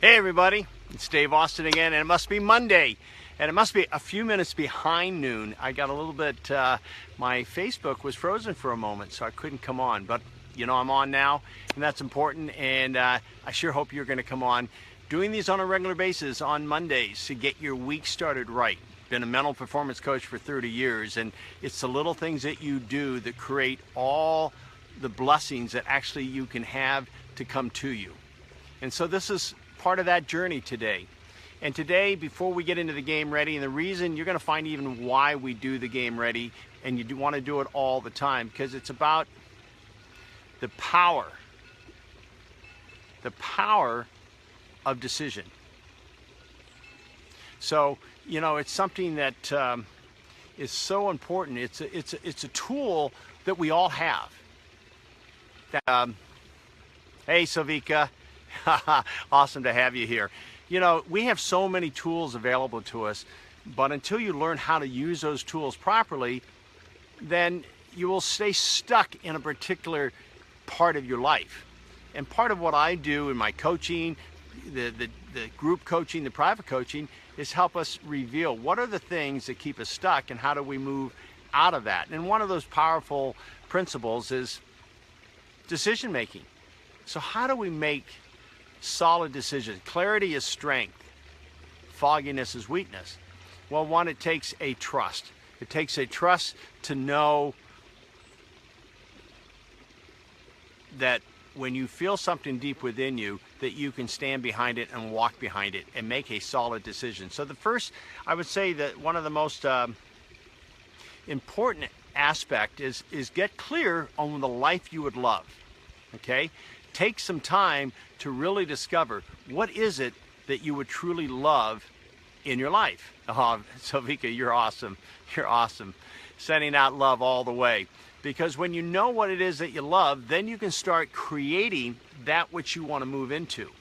Hey everybody, it's Dave Austin again, and it must be Monday, and it must be a few minutes behind noon. I got a little bit, my Facebook was frozen for a moment, so I couldn't come on, but you know I'm on now, and that's important, and I sure hope you're going to come on. Doing these on a regular basis on Mondays to get your week started right. Been a mental performance coach for 30 years, and it's the little things that you do that create all the blessings that actually you can have to come to you. And so this is part of that journey today. And today, before we get into the game ready, and the reason you're going to find even why we do the game ready, and you do want to do it all the time, because it's about the power of decision. So, you know, it's something that is so important. It's a tool that we all have. Hey, Savika. Awesome to have you here. You know, we have so many tools available to us, but until you learn how to use those tools properly, then you will stay stuck in a particular part of your life. And part of what I do in my coaching, the group coaching, the private coaching, is help us reveal what are the things that keep us stuck and how do we move out of that. And one of those powerful principles is decision making. So how do we make solid decisions? Clarity is strength. Fogginess is weakness. Well, one, it takes a trust. It takes a trust to know that when you feel something deep within you, that you can stand behind it and walk behind it and make a solid decision. So the first, I would say that one of the most important aspect is get clear on the life you would love. Okay? Take some time to really discover what is it that you would truly love in your life. Oh, Savika, you're awesome. You're awesome. Sending out love all the way. Because when you know what it is that you love, then you can start creating that which you want to move into.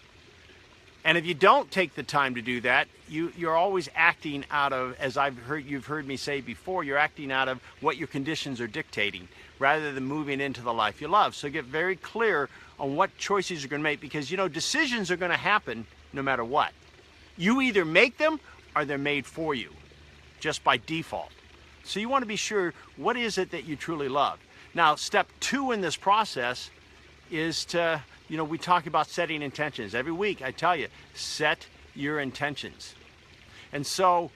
And if you don't take the time to do that, you're always acting out of, as you've heard me say before, you're acting out of what your conditions are dictating, rather than moving into the life you love. So get very clear on what choices you're going to make, because you know decisions are going to happen no matter what. You either make them or they're made for you, just by default. So you want to be sure, what is it that you truly love? Now, step 2 in this process is to, you know, we talk about setting intentions. Every week I tell you, set your intentions. And so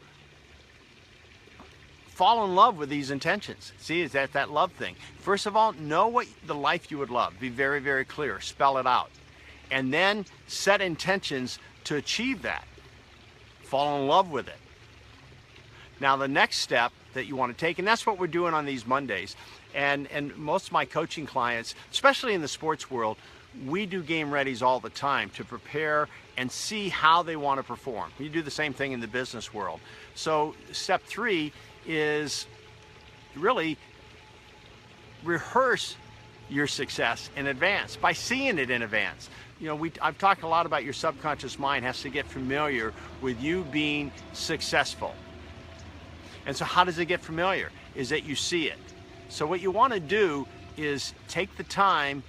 fall in love with these intentions. See, is that love thing. First of all, know what the life you would love. Be very, very clear. Spell it out. And then set intentions to achieve that. Fall in love with it. Now, the next step that you want to take, and that's what we're doing on these Mondays, and most of my coaching clients, especially in the sports world, we do game readies all the time to prepare and see how they want to perform. We do the same thing in the business world. So step 3 is really rehearse your success in advance by seeing it in advance. You know, I've talked a lot about your subconscious mind has to get familiar with you being successful. And so how does it get familiar? Is that you see it. So what you want to do is take the time.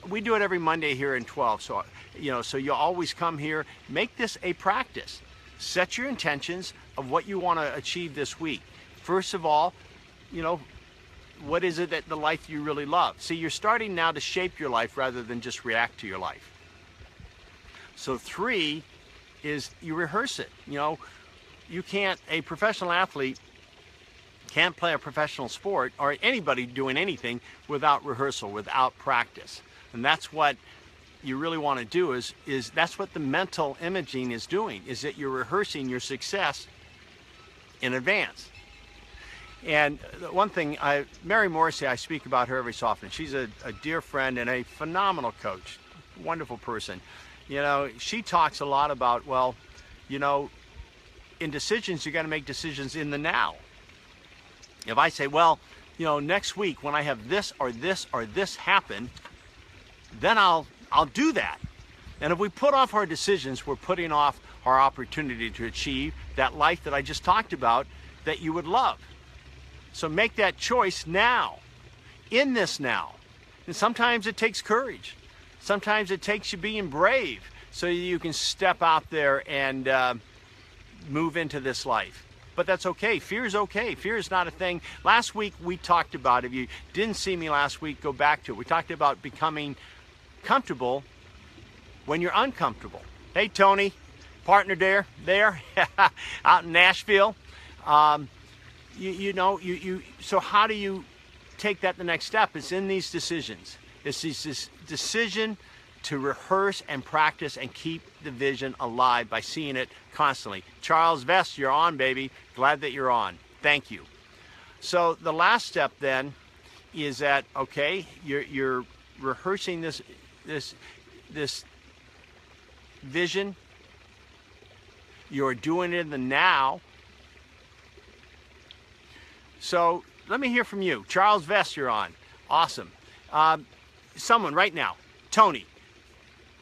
We do it every Monday here in 12. So, you know, so you'll always come here. Make this a practice. Set your intentions of what you want to achieve this week. First of all, you know, what is it that the life you really love? See, you're starting now to shape your life rather than just react to your life. So 3 is you rehearse it. You know, a professional athlete can't play a professional sport, or anybody doing anything, without rehearsal, without practice. And that's what you really want to do is that's what the mental imaging is doing, is that you're rehearsing your success in advance. And one thing, Mary Morrissey, I speak about her every so often. She's a dear friend and a phenomenal coach, wonderful person. You know, she talks a lot about, well, you know, in decisions, you got to make decisions in the now. If I say, well, you know, next week when I have this or this or this happen, then I'll do that. And if we put off our decisions, we're putting off our opportunity to achieve that life that I just talked about that you would love. So make that choice now, in this now. And sometimes it takes courage. Sometimes it takes you being brave so you can step out there and move into this life. But that's okay. Fear is okay. Fear is not a thing. Last week we talked about, if you didn't see me last week, go back to it. We talked about becoming comfortable when you're uncomfortable. Hey, Tony, partner there out in Nashville. So how do you take that the next step? It's in these decisions. It's this decision to rehearse and practice and keep the vision alive by seeing it constantly. Charles Vest, you're on, baby. Glad that you're on. Thank you. So the last step then is that, okay, you're rehearsing this vision. You're doing it in the now. So let me hear from you. Charles Vest, you're on. Awesome. Someone right now, Tony,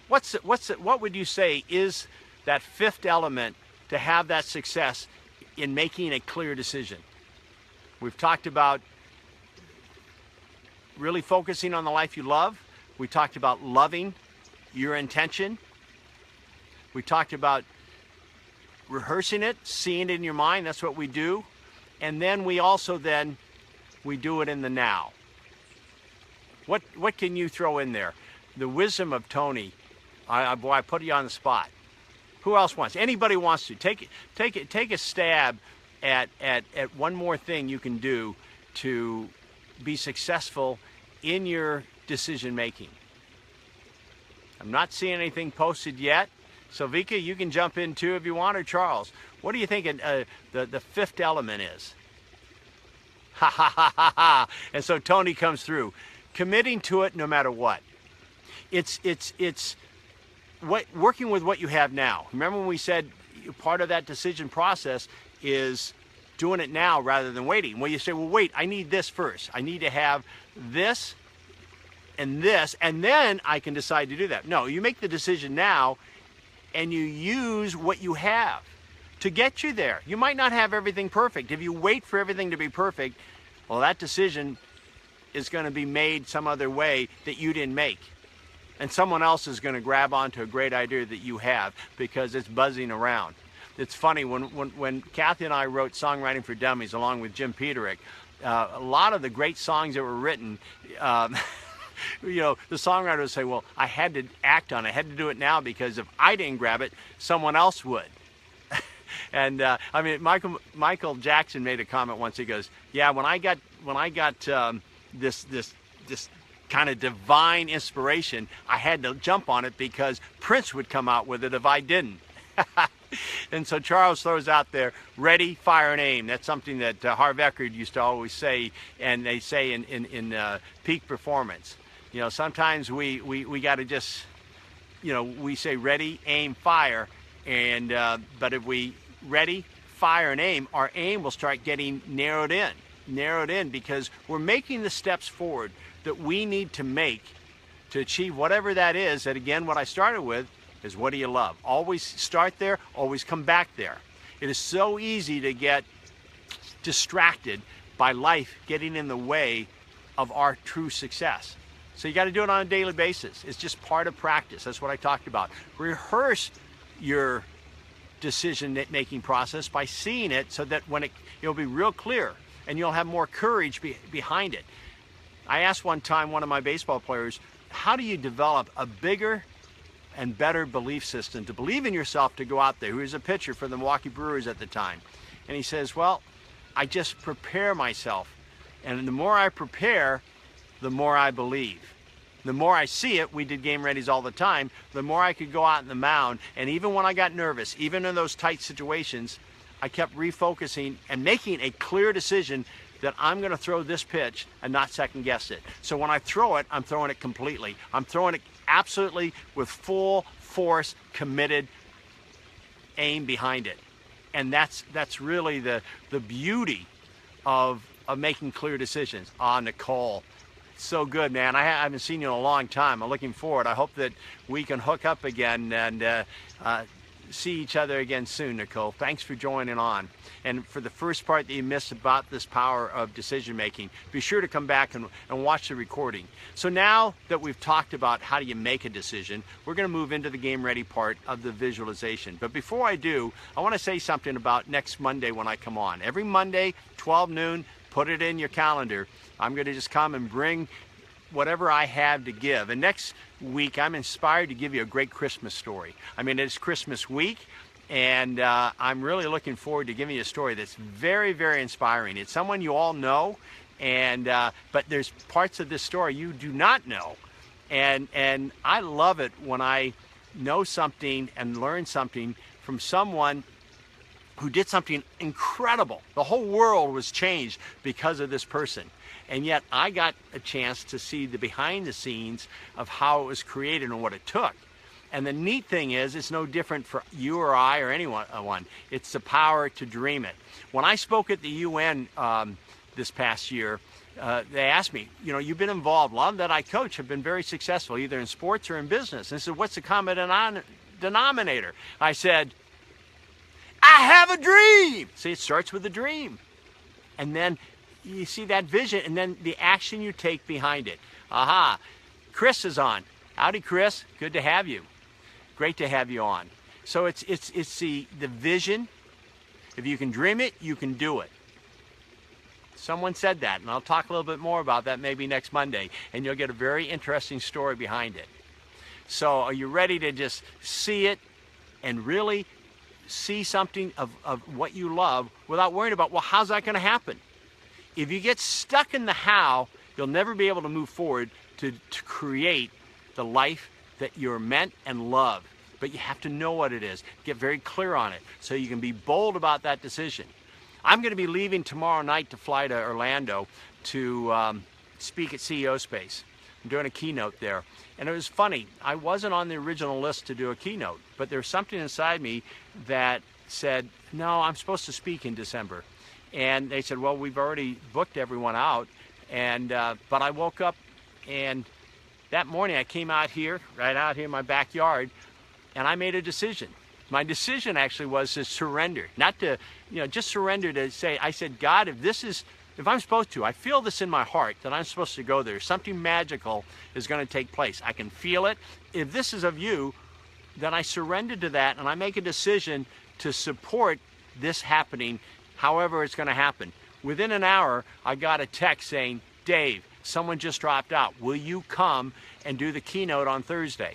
what would you say is that fifth element to have that success in making a clear decision? We've talked about really focusing on the life you love. We talked about loving your intention. We talked about rehearsing it, seeing it in your mind. That's what we do. And then we also we do it in the now. What can you throw in there? The wisdom of Tony. Boy, I put you on the spot. Who else wants? Anybody wants to take a stab at one more thing you can do to be successful in your decision making. I'm not seeing anything posted yet. So Vika, you can jump in too if you want, or Charles. What do you think the fifth element is? Ha ha ha ha ha! And so Tony comes through, committing to it no matter what. It's working with what you have now. Remember when we said part of that decision process is doing it now rather than waiting. Well, you say, well, wait, I need this first. I need to have this, and then I can decide to do that. No, you make the decision now, and you use what you have to get you there. You might not have everything perfect. If you wait for everything to be perfect, well, that decision is going to be made some other way that you didn't make. And someone else is going to grab onto a great idea that you have because it's buzzing around. It's funny, when Kathy and I wrote Songwriting for Dummies along with Jim Peterick, a lot of the great songs that were written, the songwriter would say, well, I had to act on it. I had to do it now because if I didn't grab it, someone else would. And Michael Jackson made a comment once. He goes, yeah, when I got this kind of divine inspiration, I had to jump on it because Prince would come out with it if I didn't. And so Charles throws out there, ready, fire, and aim. That's something that Harv Eckert used to always say, and they say in peak performance. You know, sometimes we got to just, we say ready, aim, fire, and but if we ready, fire, and aim, our aim will start getting narrowed in because we're making the steps forward that we need to make to achieve whatever that is. That again, what I started with is, what do you love? Always start there, always come back there. It is so easy to get distracted by life getting in the way of our true success. So you got to do it on a daily basis. It's just part of practice. That's what I talked about. Rehearse your decision-making process by seeing it so that when it'll be real clear and you'll have more courage behind it. I asked one time one of my baseball players, how do you develop a bigger and better belief system to believe in yourself to go out there? Who was a pitcher for the Milwaukee Brewers at the time. And he says, well, I just prepare myself. And the more I prepare, the more I believe. The more I see it, we did game readies all the time, the more I could go out in the mound. And even when I got nervous, even in those tight situations, I kept refocusing and making a clear decision that I'm going to throw this pitch and not second guess it. So when I throw it, I'm throwing it completely. I'm throwing it absolutely with full force, committed aim behind it. And that's really the beauty of making clear decisions. Nicole, so good, man. I haven't seen you in a long time. I'm looking forward. I hope that we can hook up again and see each other again soon, Nicole. Thanks for joining on. And for the first part that you missed about this power of decision making, be sure to come back and watch the recording. So now that we've talked about how do you make a decision, we're going to move into the game ready part of the visualization. But before I do, I want to say something about next Monday when I come on. Every Monday, 12 noon, put it in your calendar. I'm going to just come and bring whatever I have to give. And next week, I'm inspired to give you a great Christmas story. I mean, it's Christmas week, and I'm really looking forward to giving you a story that's very, very inspiring. It's someone you all know, and but there's parts of this story you do not know. And I love it when I know something and learn something from someone who did something incredible. The whole world was changed because of this person. And yet I got a chance to see the behind the scenes of how it was created and what it took. And the neat thing is, it's no different for you or I or anyone. It's the power to dream it. When I spoke at the UN this past year, they asked me, you know, you've been involved. A lot that I coach have been very successful, either in sports or in business. And I said, what's the common denominator? I said, I have a dream. See, it starts with a dream. And then you see that vision, and then the action you take behind it. Aha, Chris is on. Howdy, Chris. Good to have you. Great to have you on. So it's the vision. If you can dream it, you can do it. Someone said that, and I'll talk a little bit more about that maybe next Monday, and you'll get a very interesting story behind it. So are you ready to just see it and really see something of what you love without worrying about, well, how's that going to happen? If you get stuck in the how, you'll never be able to move forward to create the life that you're meant and love. But you have to know what it is. Get very clear on it so you can be bold about that decision. I'm going to be leaving tomorrow night to fly to Orlando to speak at CEO Space. I'm doing a keynote there. And it was funny. I wasn't on the original list to do a keynote, but there was something inside me that said, no, I'm supposed to speak in December. And they said, well, we've already booked everyone out. And but I woke up, and that morning I came out here, right out here in my backyard, and I made a decision. My decision actually was to surrender, not to, just surrender to say, I said, God, if I'm supposed to, I feel this in my heart that I'm supposed to go there. Something magical is going to take place. I can feel it. If this is of you, then I surrender to that, and I make a decision to support this happening however it's going to happen. Within an hour, I got a text saying, Dave, someone just dropped out. Will you come and do the keynote on Thursday?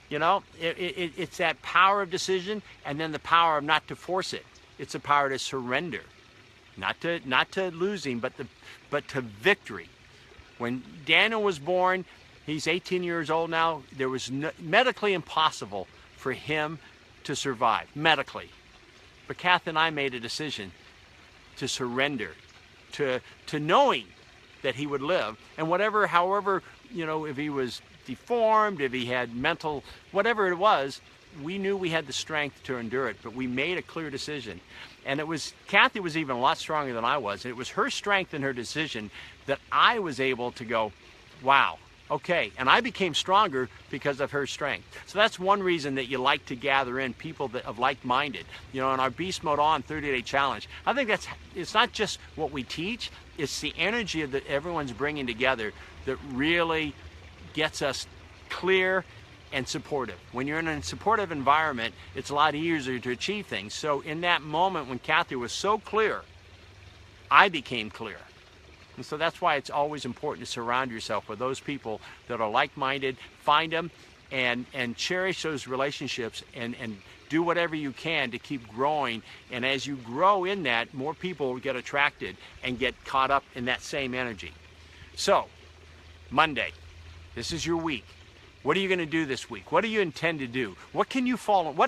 It's that power of decision, and then the power of not to force it. It's a power to surrender, not to losing, but to victory. When Daniel was born, he's 18 years old now. There was medically impossible for him to survive, medically. But Kath and I made a decision to surrender, to knowing that he would live, and however, if he was deformed, if he had mental, whatever it was, we knew we had the strength to endure it, but we made a clear decision. And Kathy was even a lot stronger than I was. It was her strength and her decision that I was able to go, wow, okay. And I became stronger because of her strength. So that's one reason that you like to gather in people that of like-minded. In our Beast Mode On 30-day challenge, I think it's not just what we teach, it's the energy that everyone's bringing together that really gets us clear and supportive. When you're in a supportive environment, it's a lot easier to achieve things. So in that moment when Kathy was so clear, I became clear. And so that's why it's always important to surround yourself with those people that are like-minded. Find them and cherish those relationships and do whatever you can to keep growing. And as you grow in that, more people will get attracted and get caught up in that same energy. So, Monday, this is your week. What are you going to do this week? What do you intend to do? What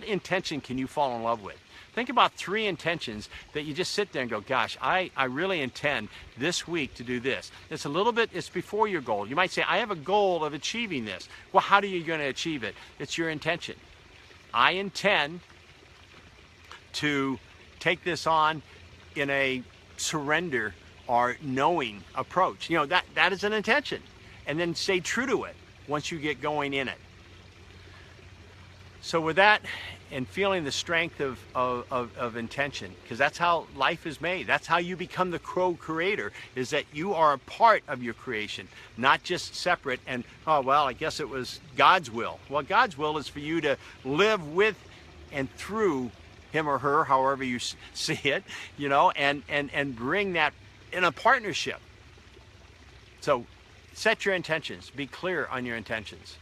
intention can you fall in love with? Think about 3 intentions that you just sit there and go, gosh, I really intend this week to do this. It's before your goal. You might say, I have a goal of achieving this. Well, how are you going to achieve it? It's your intention. I intend to take this on in a surrender or knowing approach. That is an intention. And then stay true to it once you get going in it. So with that, and feeling the strength of intention, because that's how life is made. That's how you become the co-creator, is that you are a part of your creation, not just separate and, oh, well, I guess it was God's will. Well, God's will is for you to live with and through him or her, however you see it, you know, and bring that in a partnership. So set your intentions. Be clear on your intentions.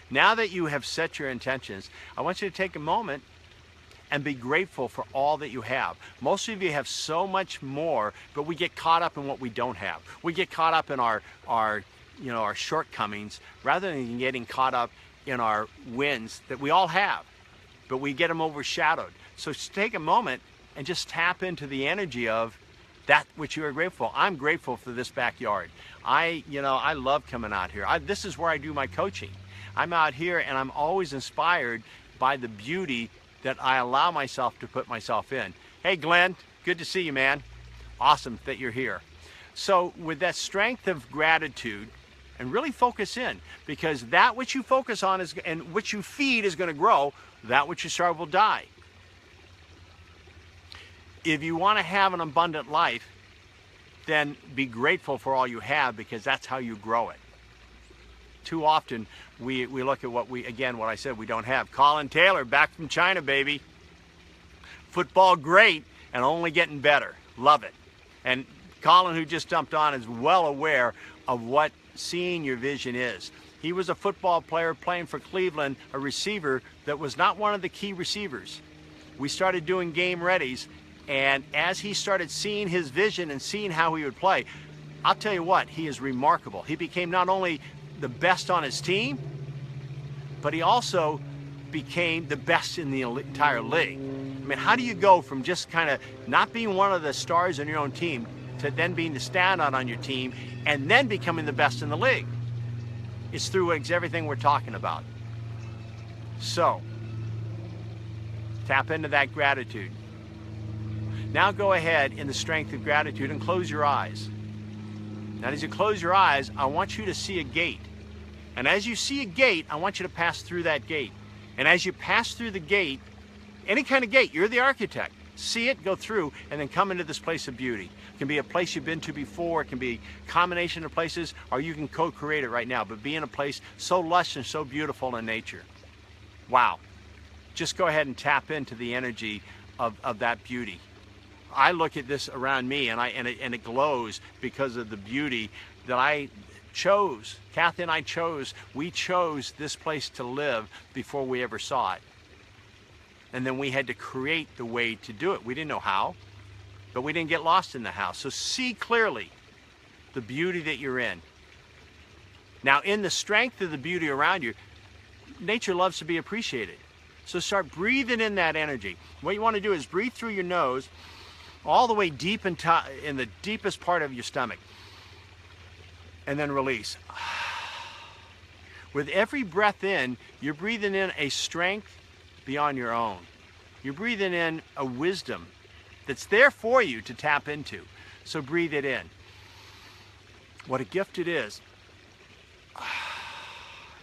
Now that you have set your intentions, I want you to take a moment and be grateful for all that you have. Most of you have so much more, but we get caught up in what we don't have. We get caught up in our shortcomings rather than getting caught up in our wins that we all have, but we get them overshadowed. So take a moment and just tap into the energy of that which you are grateful for. I'm grateful for this backyard. I love coming out here. This is where I do my coaching. I'm out here and I'm always inspired by the beauty that I allow myself to put myself in. Hey Glenn, good to see you, man. Awesome that you're here. So with that strength of gratitude, and really focus in, because that which you focus on is, and which you feed is going to grow, that which you starve will die. If you want to have an abundant life, then be grateful for all you have, because that's how you grow it. Too often we look at what I said we don't have. Colin Taylor, back from China, baby. Football great and only getting better. Love it. And Colin, who just jumped on, is well aware of what seeing your vision is. He was a football player playing for Cleveland, a receiver that was not one of the key receivers. We started doing game readies, and as he started seeing his vision and seeing how he would play, I'll tell you what, he is remarkable. He became not only the best on his team, but he also became the best in the entire league. I mean, how do you go from just kind of not being one of the stars on your own team to then being the standout on your team and then becoming the best in the league? It's through everything we're talking about. So, tap into that gratitude. Now go ahead in the strength of gratitude and close your eyes. Now as you close your eyes, I want you to see a gate. And as you see a gate, I want you to pass through that gate. And as you pass through the gate, any kind of gate, you're the architect. See it, go through, and then come into this place of beauty. It can be a place you've been to before, it can be a combination of places, or you can co-create it right now, but be in a place so lush and so beautiful in nature. Wow. Just go ahead and tap into the energy of that beauty. I look at this around me and it glows because of the beauty that I chose. Kathy and I chose. We chose this place to live before we ever saw it. And then we had to create the way to do it. We didn't know how, but we didn't get lost in the house. So see clearly the beauty that you're in. Now, in the strength of the beauty around you, nature loves to be appreciated. So start breathing in that energy. What you want to do is breathe through your nose all the way deep in the deepest part of your stomach, and then release. With every breath in, you're breathing in a strength beyond your own. You're breathing in a wisdom that's there for you to tap into. So breathe it in. What a gift it is.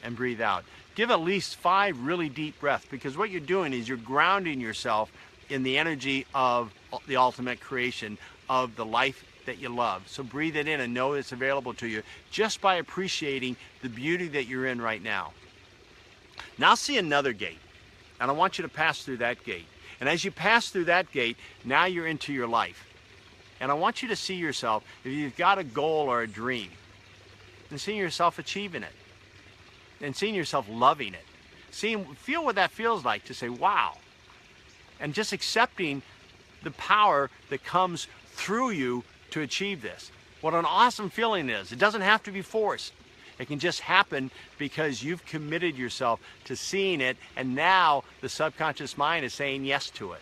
And breathe out. Give at least 5 really deep breaths, because what you're doing is you're grounding yourself in the energy of the ultimate creation of the life that you love. So breathe it in and know it's available to you just by appreciating the beauty that you're in right now. Now see another gate, and I want you to pass through that gate. And as you pass through that gate, now you're into your life. And I want you to see yourself, if you've got a goal or a dream, and seeing yourself achieving it, and seeing yourself loving it. Feel what that feels like to say, wow. And just accepting the power that comes through you to achieve this. What an awesome feeling is. It doesn't have to be forced. It can just happen because you've committed yourself to seeing it, and now the subconscious mind is saying yes to it.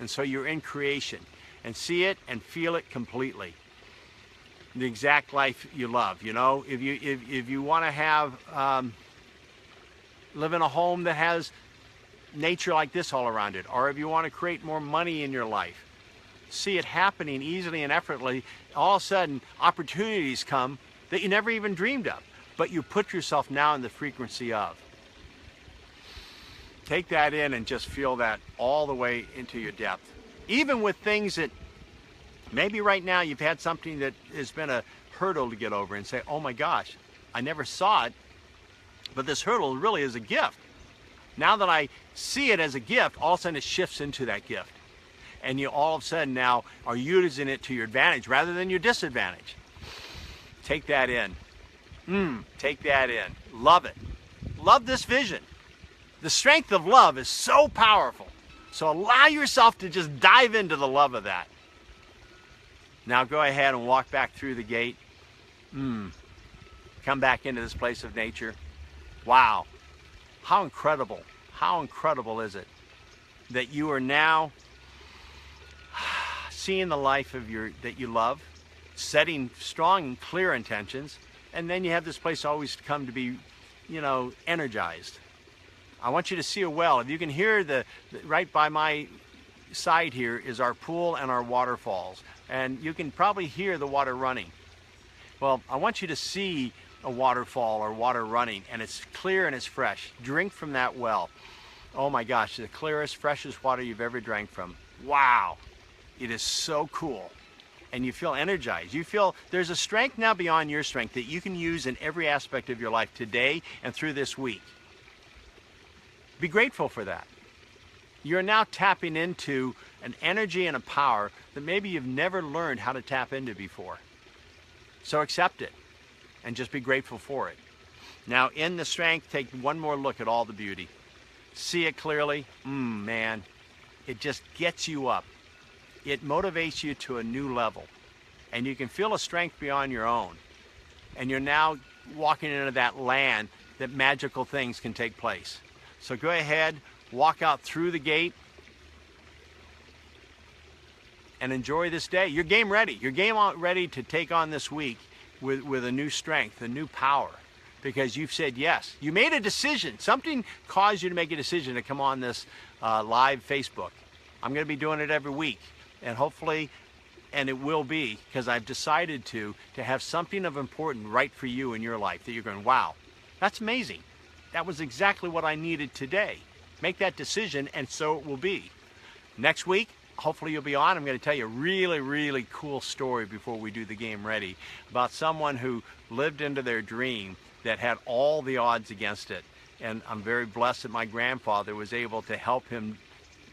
And so you're in creation, and see it and feel it completely. The exact life you love, you know. If you want to have live in a home that has nature like this all around it, or if you want to create more money in your life, see it happening easily and effortlessly. All of a sudden, opportunities come that you never even dreamed of, but you put yourself now in the frequency of. Take that in and just feel that all the way into your depth. Even with things that maybe right now you've had something that has been a hurdle to get over, and say, oh my gosh, I never saw it, but this hurdle really is a gift. Now that I see it as a gift, all of a sudden it shifts into that gift. And you all of a sudden now are using it to your advantage rather than your disadvantage. Take that in. Take that in. Love it. Love this vision. The strength of love is so powerful. So allow yourself to just dive into the love of that. Now go ahead and walk back through the gate. Come back into this place of nature. Wow. How incredible is it that you are now seeing the life of that you love, setting strong and clear intentions, and then you have this place always come to be, energized. I want you to see a well. If you can hear right by my side here is our pool and our waterfalls, and you can probably hear the water running. Well, I want you to see a waterfall or water running, and it's clear and it's fresh. Drink from that well. Oh my gosh, the clearest, freshest water you've ever drank from. Wow, it is so cool. And you feel energized. You feel there's a strength now beyond your strength that you can use in every aspect of your life today and through this week. Be grateful for that. You're now tapping into an energy and a power that maybe you've never learned how to tap into before. So accept it and just be grateful for it. Now in the strength, take one more look at all the beauty. See it clearly. Man, it just gets you up. It motivates you to a new level. And you can feel a strength beyond your own. And you're now walking into that land that magical things can take place. So go ahead, walk out through the gate, and enjoy this day. You're game ready. You're game ready to take on this week with a new strength, a new power, because you've said yes. You made a decision. Something caused you to make a decision to come on this live Facebook. I'm going to be doing it every week, and hopefully, and it will be, because I've decided to have something of importance right for you in your life that you're going, wow, that's amazing. That was exactly what I needed today. Make that decision, and so it will be. Next week, hopefully you'll be on. I'm going to tell you a really, really cool story before we do the game ready about someone who lived into their dream that had all the odds against it. And I'm very blessed that my grandfather was able to help him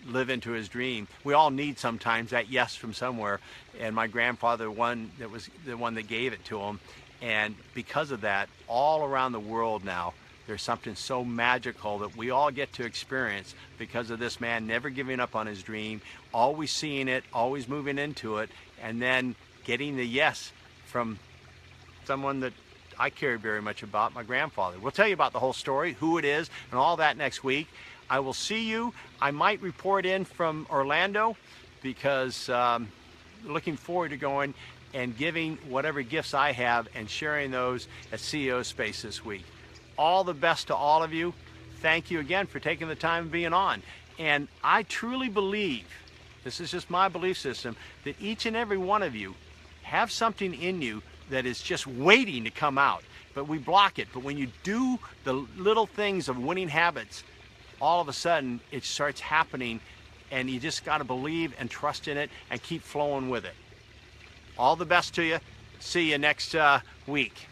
live into his dream. We all need sometimes that yes from somewhere, and my grandfather was the one that gave it to him. And because of that, all around the world now, there's something so magical that we all get to experience because of this man never giving up on his dream, always seeing it, always moving into it, and then getting the yes from someone that I cared very much about, my grandfather. We'll tell you about the whole story, who it is, and all that next week. I will see you. I might report in from Orlando because looking forward to going and giving whatever gifts I have and sharing those at CEO Space this week. All the best to all of you. Thank you again for taking the time and being on. And I truly believe, this is just my belief system, that each and every one of you have something in you that is just waiting to come out. But we block it. But when you do the little things of winning habits, all of a sudden it starts happening, and you just got to believe and trust in it and keep flowing with it. All the best to you. See you next week.